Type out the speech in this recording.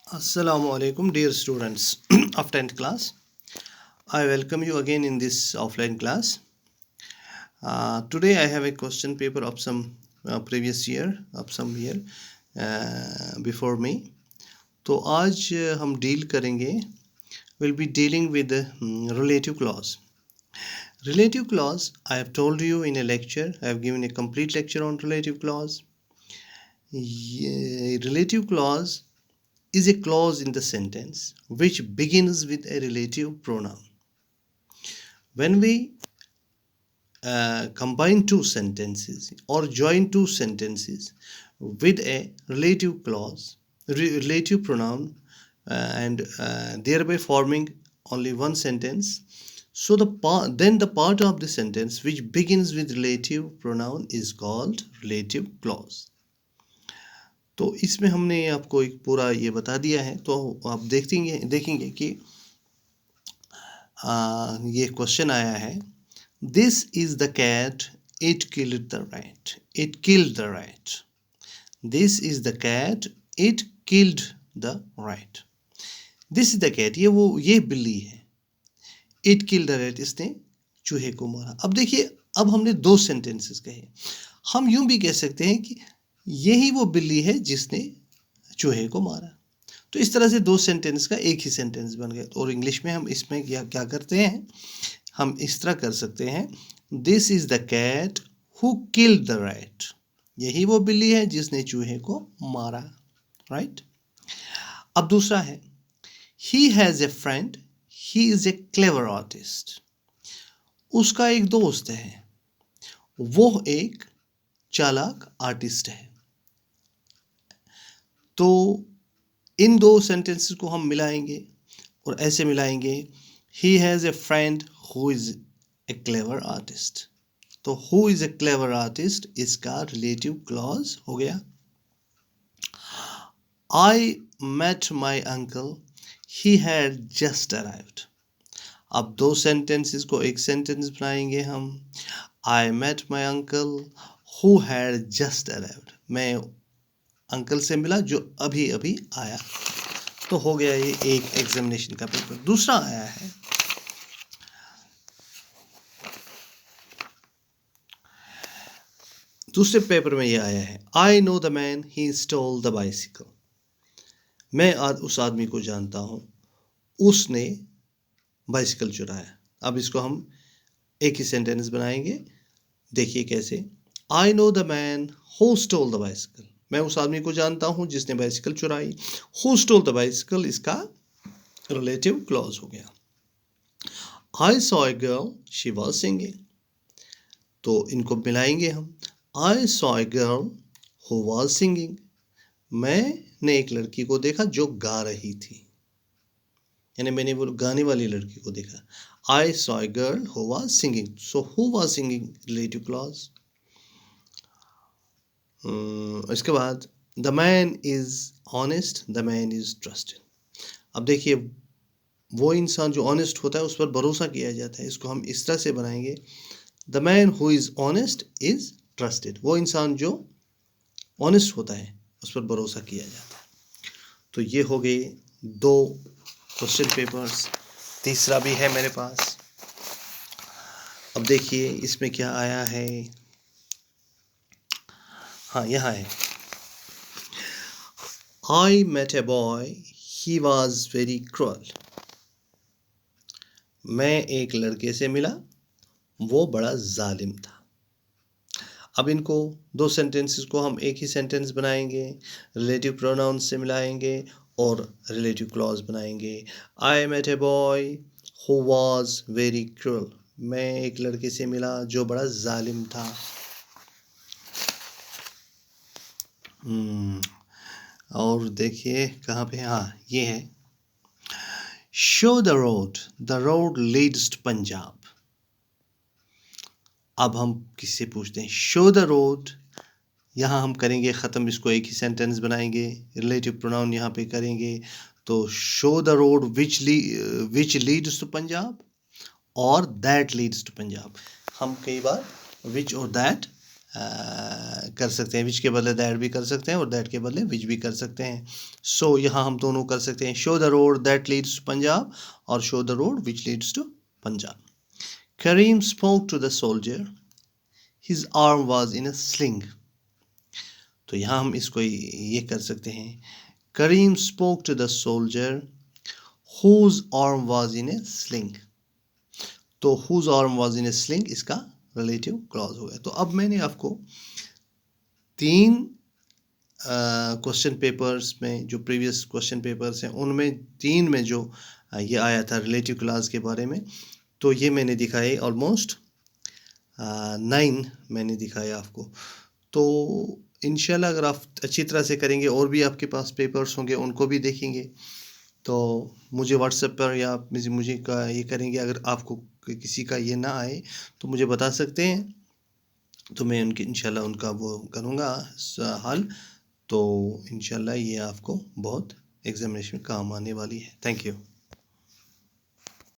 Assalamu alaikum, dear students of 10th class. I welcome you again in this offline class. Today I have a question paper of some previous year, of some year before me. तो आज हम deal करेंगे, we'll be dealing with the relative clause. Relative clause, I have told you in a lecture, I have given a complete lecture on relative clause. Relative clause is a clause in the sentence which begins with a relative pronoun. When we combine two sentences or join two sentences with a relative clause, relative pronoun, and thereby forming only one sentence, so then the part of the sentence which begins with relative pronoun is called relative clause. तो इसमें हमने आपको एक पूरा ये बता दिया है, तो आप देखेंगे कि ये क्वेश्चन आया है, this is the cat, it killed the rat, it killed the rat, this is the cat, it killed the rat, this is the cat, ये बिल्ली है, इट किल्ड द रैट, इसने चूहे को मारा। अब देखिए, अब हमने दो सेंटेंसेस कहे, हम यूं भी कह सकते हैं कि यही वो बिल्ली है जिसने चूहे को मारा। तो इस तरह से दो सेंटेंस का एक ही सेंटेंस बन गया। और इंग्लिश में हम इसमें क्या करते हैं, हम इस तरह कर सकते हैं, this is the cat who killed the rat, यही वो बिल्ली है जिसने चूहे को मारा, राइट। अब दूसरा है, he has a friend, he is a clever artist, उसका एक दोस्त है, वो एक चालाक आर्टिस्ट है। तो इन दो सेंटेंसेस को हम मिलाएंगे और ऐसे मिलाएंगे, he has a friend who is a clever artist. तो who is a clever artist इसका रिलेटिव क्लॉज हो गया। I met my uncle, he had just arrived. अब दो सेंटेंसेस को एक सेंटेंस बनाएंगे हम, I met my uncle who had just arrived, मैं अंकल से मिला जो अभी अभी आया। तो हो गया ये एक एग्जामिनेशन का पेपर। दूसरा आया है, दूसरे पेपर में ये आया है, I know the man he stole the bicycle, मैं उस आदमी को जानता हूँ, उसने बाइसिकल चुराया। अब इसको हम एक ही सेंटेंस बनाएंगे, देखिए कैसे, I know the man who stole the bicycle, मैं उस आदमी को जानता हूं जिसने बाइसिकल चुराई। हु स्टोल द बाइसिकल इसका रिलेटिव क्लॉज हो गया। I saw a girl, she was singing, तो इनको मिलाएंगे हम, I saw a girl who was singing, मैंने एक लड़की को देखा जो गा रही थी, यानी मैंने वो गाने वाली लड़की को देखा। I saw a girl who was singing, so who was singing relative clause. इसके बाद, the man is honest, the man is trusted. अब देखिए, वो इंसान जो ऑनेस्ट होता है उस पर भरोसा किया जाता है, इसको हम इस तरह से बनाएंगे, the man who is honest is trusted, वो इंसान जो ऑनेस्ट होता है उस पर भरोसा किया जाता है। तो ये हो गए दो क्वेश्चन पेपर्स, तीसरा भी है मेरे पास। अब देखिए इसमें क्या आया है, हाँ यहाँ है, I met a boy, he was very cruel, मैं एक लड़के से मिला, वो बड़ा जालिम था। अब इनको दो सेंटेंसेस को हम एक ही सेंटेंस बनाएंगे, रिलेटिव प्रोनाउन से मिलाएंगे और रिलेटिव क्लॉज बनाएंगे। I met a boy who was very cruel, मैं एक लड़के से मिला जो बड़ा जालिम था। और देखिए कहाँ पे, हाँ ये है, show the road leads to Punjab. अब हम किससे पूछते हैं, शो द रोड, यहाँ हम करेंगे ख़त्म, इसको एक ही सेंटेंस बनाएंगे, रिलेटिव प्रोनाउन यहाँ पे करेंगे। तो show the road which leads to Punjab और दैट लीड्स टू पंजाब। हम कई बार विच और दैट कर सकते हैं, विच के बदले दैट भी कर सकते हैं और दैट के बदले विच भी कर सकते हैं. सो यहाँ हम दोनों कर सकते हैं, show the road that leads to Punjab और show the road which leads to Punjab. Kareem spoke to the soldier. His arm was in a sling. तो यहाँ हम इसको ये कर सकते हैं, Kareem spoke to the soldier whose arm was in a sling. तो whose arm was in a sling इसका रिलेटिव क्लॉज हो गया. तो अब मैंने आपको 3 क्वेश्चन पेपर्स में, जो प्रीवियस क्वेश्चन पेपर्स हैं उनमें 3 में जो ये आया था रिलेटिव क्लॉज के बारे में, तो ये मैंने दिखाए ऑलमोस्ट 9 मैंने दिखाया आपको. तो इंशाल्लाह अगर आप अच्छी तरह से करेंगे और भी आपके पास पेपर्स होंगे उनको भी देखेंगे, तो मुझे व्हाट्सएप पर या मुझे का ये करेंगे. अगर आपको किसी का ये ना आए तो मुझे बता सकते हैं, तो मैं उनके इंशाल्लाह उनका वो करूँगा हल. तो इंशाल्लाह ये आपको बहुत एग्जामिनेशन में काम आने वाली है. Thank you.